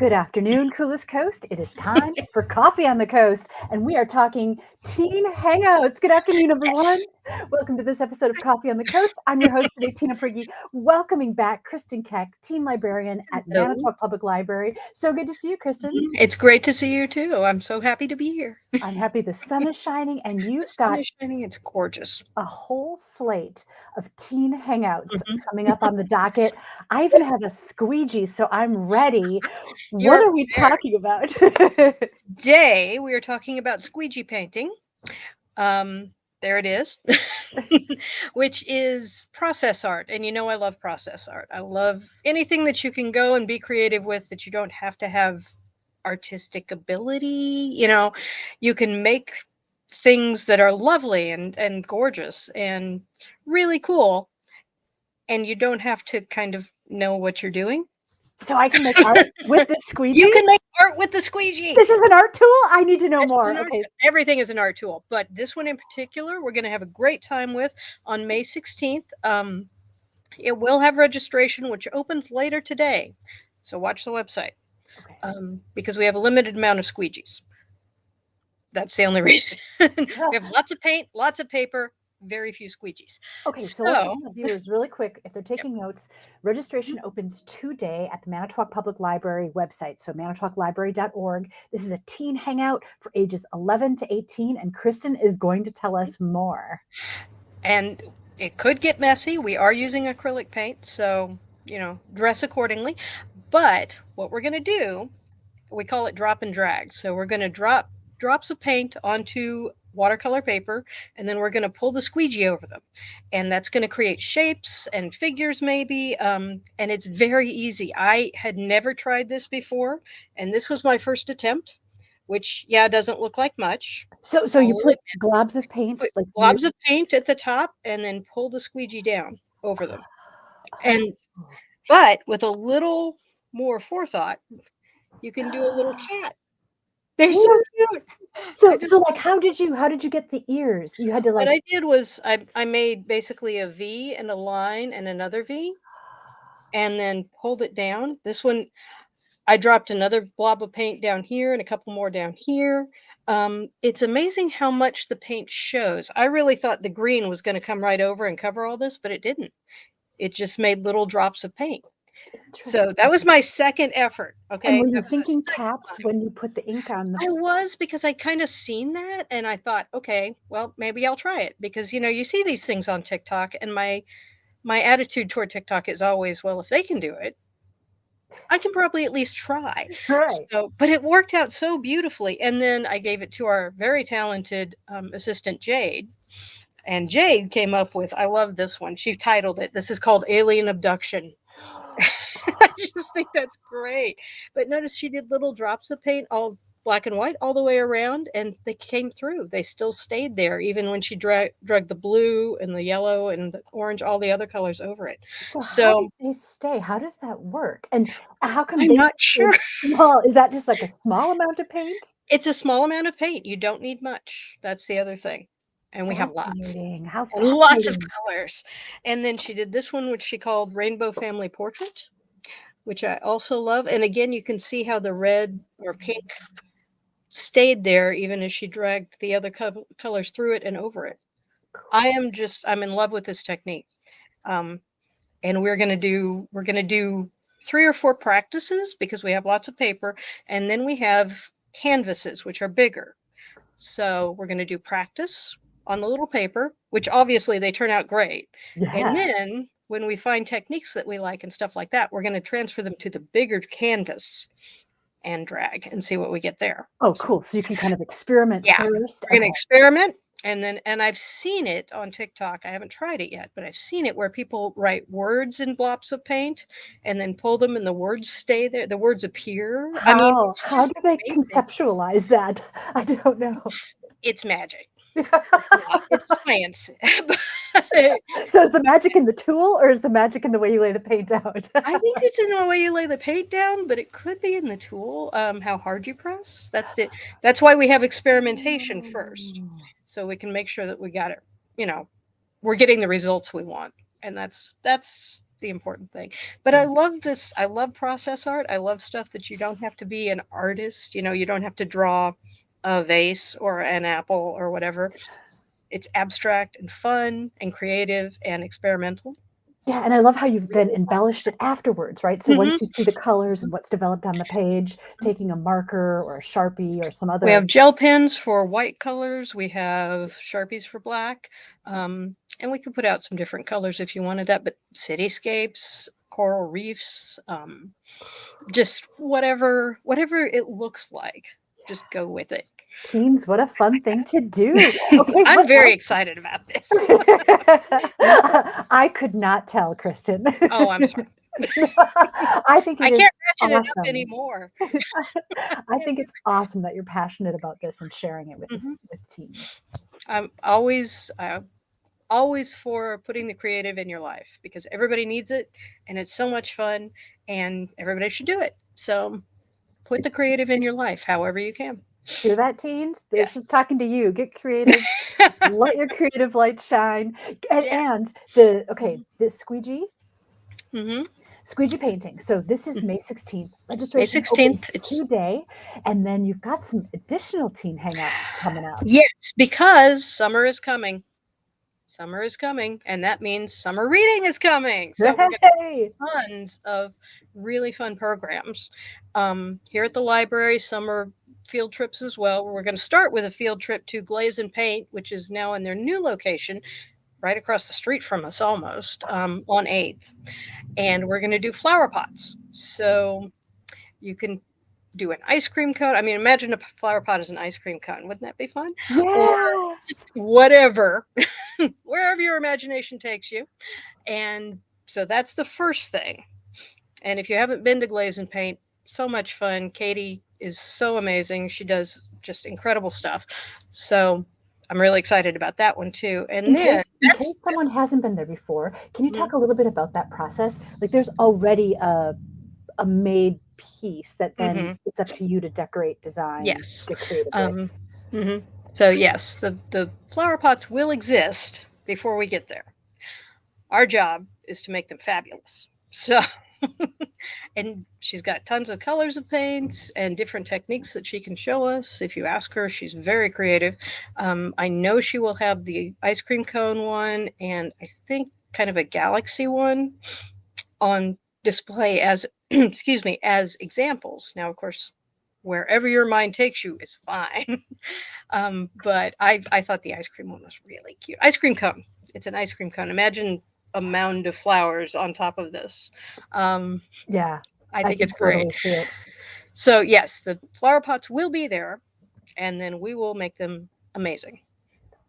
Good afternoon, Coolest Coast. It is time for Coffee on the Coast, and we are talking teen hangouts. Good afternoon, everyone. Welcome to this episode of Coffee on the Coast. I'm your host today, Tina Prigge, welcoming back Kristin Keck, teen librarian at Hello. Manitowoc Public Library. So good to see you, Kristin. It's great to see you too. I'm so happy to be here. I'm happy the sun is shining, and The you've sun got is shining. It's gorgeous. a whole slate of teen hangouts Mhm. coming up on the docket. I even have a squeegee, so I'm ready. What You're are we prepared. talking about? Today we are talking about squeegee painting. There it is, which is process art. And you know I love process art. I love anything that you can go and be creative with that you don't have to have artistic ability. You can make things that are lovely and gorgeous and really cool, and you don't have to kind of know what you're doing. So I can make art with this squeegee? You can make art with the squeegee. This is an art tool? I need to know more. Okay. Everything is an art tool, but this one in particular, we're going to have a great time with on May 16th. It will have registration, which opens later today. So watch the website. Okay. Because we have a limited amount of squeegees. That's the only reason. We have lots of paint, lots of paper, very few squeegees. Okay, so let's just tell viewers really quick, if they're taking notes, registration opens today at the Manitowoc Public Library website, so manitowoclibrary.org. This is a teen hangout for ages 11 to 18, and Kristin is going to tell us more. And it could get messy. We are using acrylic paint, so, dress accordingly. But what we're going to do, we call it drop and drag. So we're going to drop drops of paint onto watercolor paper, and then we're going to pull the squeegee over them, and that's going to create shapes and figures maybe, and it's very easy. I had never tried this before, and this was my first attempt, which doesn't look like much. So you put globs of paint, like globs of paint at the top, and then pull the squeegee down over them, but with a little more forethought, you can do a little cat. They're so cute. So like, how did you get the ears? You had to What I did was I made basically a V and a line and another V, and then pulled it down. This one, I dropped another blob of paint down here and a couple more down here. It's amazing how much the paint shows. I really thought the green was going to come right over and cover all this, but it didn't. It just made little drops of paint. So that was my second effort. Okay. And were you thinking cats when you put the ink on the... I was, because I kind of seen that, and I thought, okay, well, maybe I'll try it, because you see these things on TikTok, and my attitude toward TikTok is always, well, if they can do it, I can probably at least try. Right. So, but it worked out so beautifully, and then I gave it to our very talented assistant Jade. And Jade came up with, I love this one. She titled it, this is called Alien Abduction. I just think that's great. But notice she did little drops of paint, all black and white, all the way around, and they came through. They still stayed there, even when she drug the blue and the yellow and the orange, all the other colors over it. So how do they stay? How does that work? And how come I'm not sure. Small? Is that just like a small amount of paint? It's a small amount of paint. You don't need much. That's the other thing. And we have lots. Lots of colors. And then she did this one, which she called Rainbow Family Portrait, which I also love. And again, you can see how the red or pink stayed there even as she dragged the other colors through it and over it. I'm in love with this technique. And we're going to do 3 or 4 practices, because we have lots of paper, and then we have canvases, which are bigger. So we're going to do practice on the little paper, which obviously they turn out great. Yeah. And then when we find techniques that we like and stuff like that, we're going to transfer them to the bigger canvas and drag and see what we get there. Oh, cool. So you can kind of experiment first. We're going to experiment. And I've seen it on TikTok. I haven't tried it yet, but I've seen it where people write words in blobs of paint and then pull them, and the words stay there. The words appear. How do they conceptualize that? I don't know. It's magic. It's science. So is the magic in the tool, or is the magic in the way you lay the paint out? I think it's in the way you lay the paint down, but it could be in the tool, how hard you press. That's why we have experimentation first, so we can make sure that we got it, we're getting the results we want. And that's the important thing. But I love this. I love process art. I love stuff that you don't have to be an artist. You know, you don't have to draw a vase or an apple or whatever. It's abstract and fun and creative and experimental. Yeah, and I love how you've then embellished it afterwards, right? So once you see the colors and what's developed on the page, taking a marker or a Sharpie or some other. We have gel pens for white colors. We have Sharpies for black. And we can put out some different colors if you wanted that, but cityscapes, coral reefs, just whatever it looks like, just go with it. Teens, what a fun thing to do. Okay, I'm very excited about this. I could not tell, Kristin. Oh, I'm sorry. I think I can't ratchet it up anymore. I think it's awesome that you're passionate about this and sharing it with teens. I'm always for putting the creative in your life because everybody needs it and it's so much fun and everybody should do it. So put the creative in your life however you can. Hear that, teens? This is talking to you. Get creative. Let your creative light shine. And the Squeegee. Squeegee painting. So this is May 16th. Registration opens today. And then you've got some additional teen hangouts coming out. Yes, because summer is coming. Summer is coming, and that means summer reading is coming. So we're going to have tons of really fun programs. Here at the library, summer field trips as well. We're going to start with a field trip to Glaze and Paint, which is now in their new location, right across the street from us almost, on 8th. And we're going to do flower pots. So you can do an ice cream cone. I mean, imagine a flower pot as an ice cream cone. Wouldn't that be fun? Yeah. Or whatever, wherever your imagination takes you. And so that's the first thing. And if you haven't been to Glaze and Paint, so much fun. Katie is so amazing. She does just incredible stuff. So I'm really excited about that one too. And in case someone hasn't been there before, can you talk a little bit about that process? Like there's already a made piece that then it's up to you to decorate, design, get creative with. So yes, the flower pots will exist before we get there. Our job is to make them fabulous. So and she's got tons of colors of paints and different techniques that she can show us. If you ask her, she's very creative. I know she will have the ice cream cone one and I think kind of a galaxy one on display as as examples. Now, of course, wherever your mind takes you is fine. But I thought the ice cream one was really cute. Ice cream cone. It's an ice cream cone. Imagine a mound of flowers on top of this. Yeah. I think it's great. So yes, the flower pots will be there and then we will make them amazing.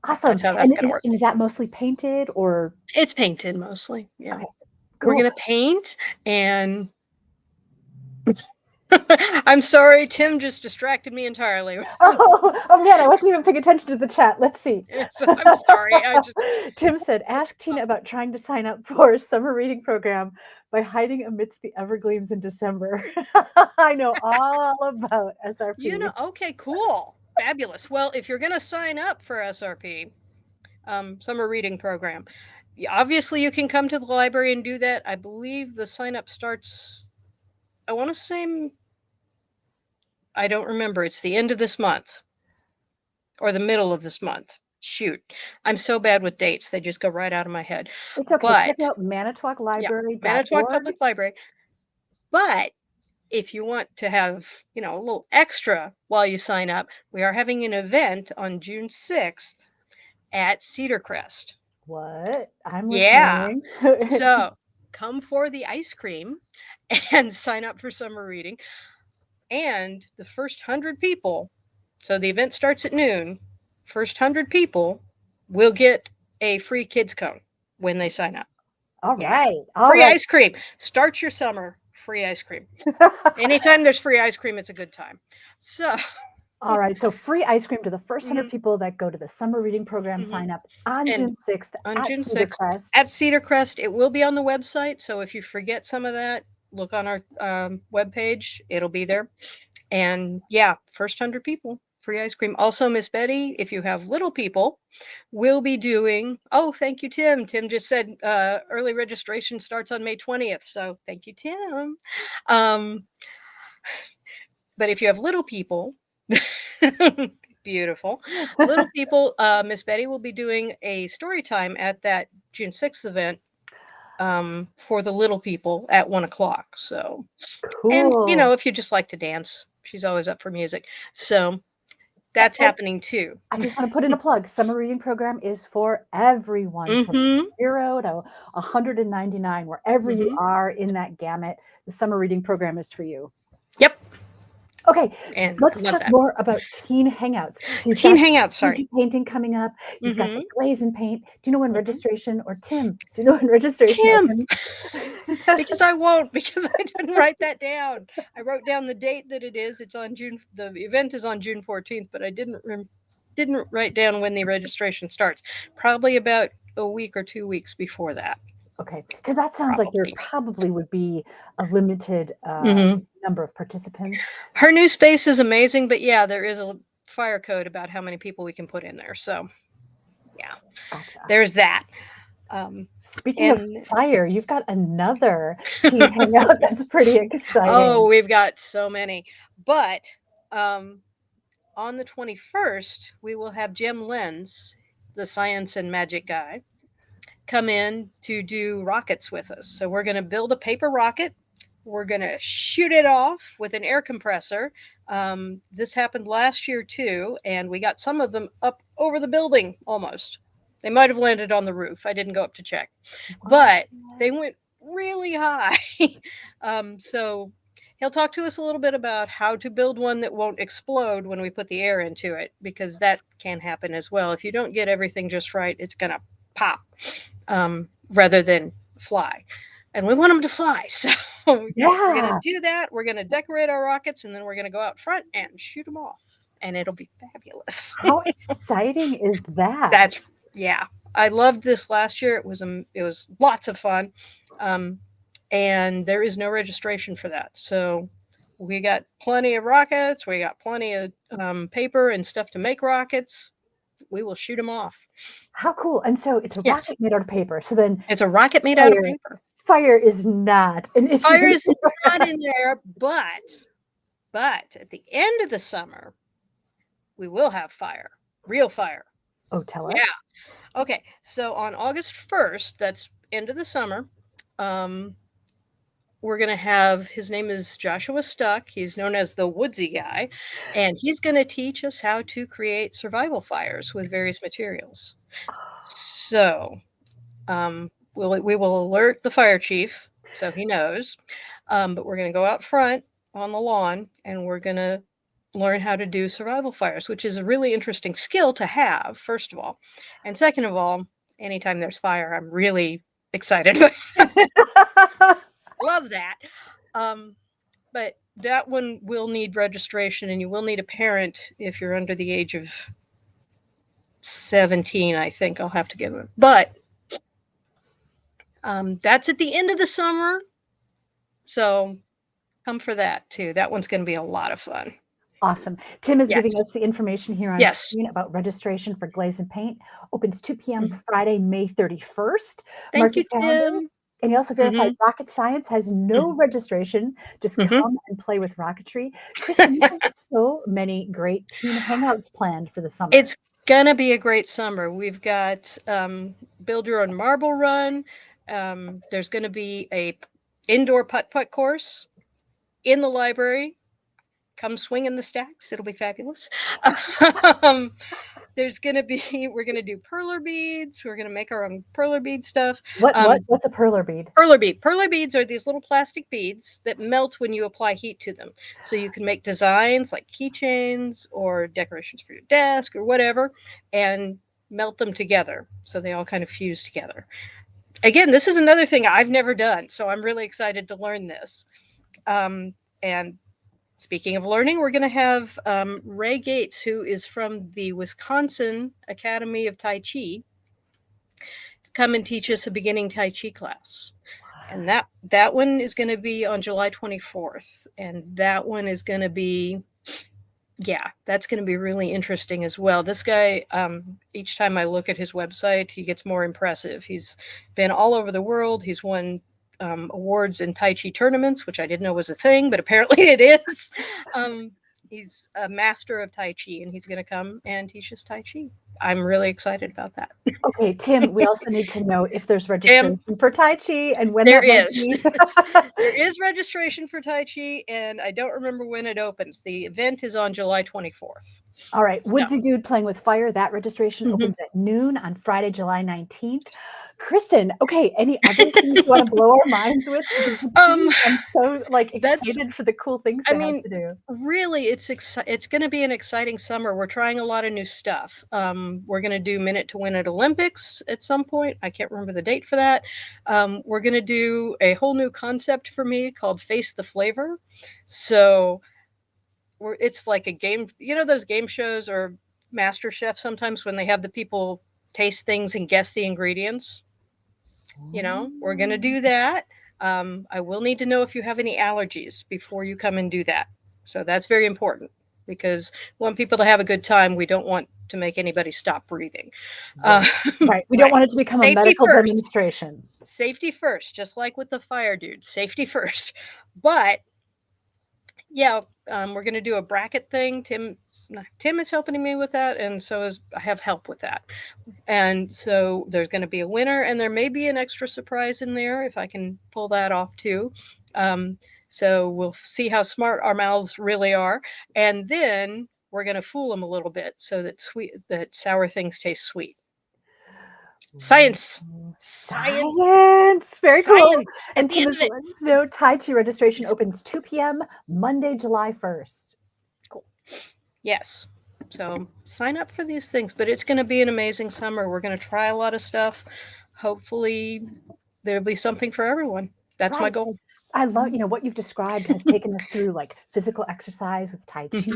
Awesome. That's how that's going to work. And is that mostly painted or? It's painted mostly. Yeah. Okay. Cool. We're going to paint and I'm sorry, Tim just distracted me entirely. Oh man, I wasn't even paying attention to the chat. Let's see. I'm sorry. Tim said, ask Tina about trying to sign up for a summer reading program by hiding amidst the evergleams in December. I know all about SRP. You know, okay, cool. Fabulous. Well, if you're going to sign up for SRP, summer reading program, obviously you can come to the library and do that. I believe the sign up starts, I want to say, I don't remember. It's the end of this month or the middle of this month. Shoot. I'm so bad with dates. They just go right out of my head. It's okay. But, check out Manitowoc Library. Yeah, Manitowoc Public Library. But if you want to have, a little extra while you sign up, we are having an event on June 6th at Cedar Crest. What? I'm listening. Yeah. So come for the ice cream and sign up for summer reading. And the first 100 people, so the event starts at noon, first 100 people will get a free kids cone when they sign up. All right. Free ice cream. Start your summer, free ice cream. Anytime there's free ice cream, it's a good time. So. All right. So free ice cream to the first 100 people that go to the summer reading program, sign up on June 6th at Cedar Crest. It will be on the website. So if you forget some of that, look on our webpage. It'll be there. And yeah, first 100 people, free ice cream. Also, Miss Betty, if you have little people, we'll be doing, oh, thank you, Tim. Tim just said early registration starts on May 20th. So thank you, Tim. But if you have little people, beautiful, little people, Miss Betty will be doing a story time at that June 6th event for the little people at 1:00. So, cool. And, you know, if you just like to dance, she's always up for music. So that's happening too. I just want to put in a plug. Summer reading program is for everyone from 0 to 199, wherever you are in that gamut. The summer reading program is for you. Yep. Okay, and let's talk more about Teen Hangouts. So you've Teen got Hangouts, sorry. painting coming up. You've got the Glaze and paint. Do you know when registration, or Tim, do you know when registration opens? Because I won't, because I didn't write that down. I wrote down the date that it is. It's on June, the event is on June 14th, but I didn't write down when the registration starts. Probably about a week or 2 weeks before that. Okay, because that sounds like there probably would be a limited number of participants. Her new space is amazing, but yeah, there is a fire code about how many people we can put in there. So yeah, there's that. Speaking of fire, you've got another Teen Hangout that's pretty exciting. Oh, we've got so many. But on the 21st, we will have Jim Lenz, the science and magic guy, come in to do rockets with us. So we're going to build a paper rocket. We're going to shoot it off with an air compressor. This happened last year too, and we got some of them up over the building almost. They might have landed on the roof. I didn't go up to check, but they went really high. So he'll talk to us a little bit about how to build one that won't explode when we put the air into it, because that can happen as well. If you don't get everything just right, it's going to pop rather than fly. And we want them to fly. So we're going to do that. We're going to decorate our rockets, and then we're going to go out front and shoot them off. And it'll be fabulous. How exciting is that? Yeah. I loved this last year. It was lots of fun. And there is no registration for that. So we got plenty of rockets. We got plenty of paper and stuff to make rockets. We will shoot them off. How cool. And so it's a rocket made out of paper. So then it's a rocket made out of paper. Fire is not an issue. Fire is not in there, but at the end of the summer, we will have fire, real fire. Oh, tell us. Yeah. Okay. So on August 1st, that's end of the summer, we're going to have, his name is Joshua Stuck. He's known as the Woodsy Guy, and he's going to teach us how to create survival fires with various materials. So we will alert the fire chief so he knows, but we're going to go out front on the lawn, and we're going to learn how to do survival fires, which is a really interesting skill to have, first of all. And second of all, anytime there's fire, I'm really excited. Love that. But that one will need registration, and you will need a parent if you're under the age of 17, I think I'll have to give it. But that's at the end of the summer. So come for that too. That one's going to be a lot of fun. Awesome. Tim is giving us the information here on screen about registration for Glaze and Paint. Opens 2 p.m. Friday, May 31st. Thank you, Tim. And he also verified rocket science has no registration. Just come and play with rocketry. Kristin, you have so many great Teen Hangouts planned for the summer. It's going to be a great summer. We've got Build Your Own Marble Run. There's going to be a indoor putt-putt course in the library. Come swing in the stacks. It'll be fabulous. We're going to do perler beads. We're going to make our own perler bead stuff. What's a perler bead? Perler beads are these little plastic beads that melt when you apply heat to them. So you can make designs like keychains or decorations for your desk or whatever, and melt them together. So they all kind of fuse together. Again, this is another thing I've never done. So I'm really excited to learn this. And speaking of learning, we're going to have Ray Gates, who is from the Wisconsin Academy of Tai Chi, come and teach us a beginning Tai Chi class. And that one is going to be on July 24th. And that one is going to be yeah, that's going to be really interesting as well. This guy, each time I look at his website, he gets more impressive. He's been all over the world. He's won awards in Tai Chi tournaments, which I didn't know was a thing, but apparently it is. He's a master of Tai Chi, and he's going to come and teach us Tai Chi. I'm really excited about that. Okay, Tim, we also need to know if there's registration for Tai Chi and when there that might is. be. There is registration for Tai Chi, and I don't remember when it opens. The event is on July 24th. All right, Woodsy Dude Playing with Fire, that registration opens at noon on Friday, July 19th. Kristin, okay, any other things you want to blow our minds with? I'm so excited for the cool things to have to do. Really, it's going to be an exciting summer. We're trying a lot of new stuff. We're going to do Minute to Win at Olympics at some point. I can't remember the date for that. We're going to do a whole new concept for me called Face the Flavor. So it's like a game, those game shows or MasterChef sometimes when they have the people taste things and guess the ingredients. We're going to do that. I will need to know if you have any allergies before you come and do that. So that's very important because we want people to have a good time. We don't want to make anybody stop breathing. Right. We don't want it to become a medical demonstration. Safety first, just like with the fire dude. Safety first. But yeah, we're going to do a bracket thing. Tim is helping me with that, and so I have help with that. And so there's going to be a winner, and there may be an extra surprise in there if I can pull that off too. So we'll see how smart our mouths really are, and then we're going to fool them a little bit so that sour things taste sweet. Science. Very cool. And Tim, let us know, Tai Chi registration opens 2 p.m. Monday, July 1st. Cool. Yes. So sign up for these things, but it's going to be an amazing summer. We're going to try a lot of stuff. Hopefully there'll be something for everyone. That's my goal. I love, what you've described has taken us through physical exercise with Tai Chi,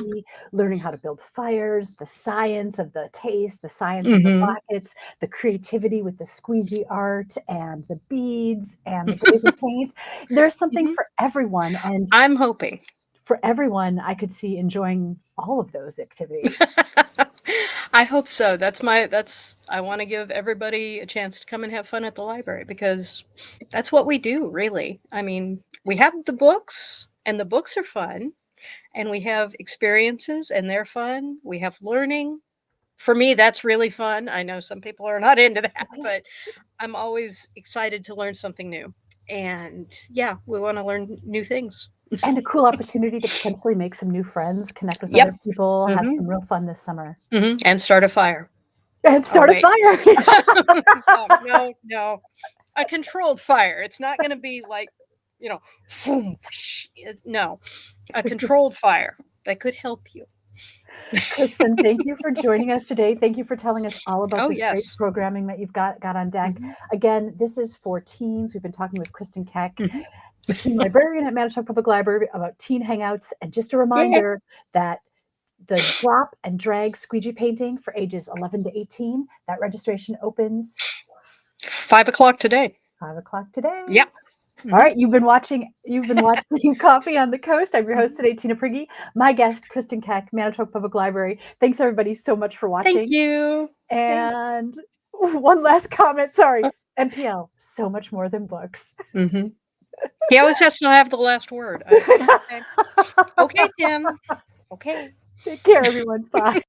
learning how to build fires, the science of the taste, the science of the buckets, the creativity with the squeegee art and the beads and the glaze paint. There's something for everyone. And I'm hoping for everyone, I could see enjoying all of those activities. I hope so. I want to give everybody a chance to come and have fun at the library because that's what we do, really. I mean, we have the books and the books are fun, and we have experiences and they're fun. We have learning. For me, that's really fun. I know some people are not into that, but I'm always excited to learn something new. And yeah, we want to learn new things. And a cool opportunity to potentially make some new friends, connect with other people, have some real fun this summer. And start a fire. And start a fire. No. A controlled fire. It's not going to be like, no. A controlled fire that could help you. Kristin, thank you for joining us today. Thank you for telling us all about this great programming that you've got on deck. Again, this is for teens. We've been talking with Kristin Keck, teen librarian at Manitowoc Public Library, about teen hangouts. And just a reminder that the drop and drag squeegee painting for ages 11 to 18, that registration opens 5 o'clock today. 5 o'clock today. Yeah. All right, you've been watching Coffee on the Coast. I'm your host today, Tina Prigge. My guest, Kristin Keck, Manitowoc Public Library. Thanks everybody so much for watching. Thank you. And one last comment. Sorry, MPL, so much more than books. He always has to have the last word. Okay, Tim. Okay. Take care, everyone. Bye.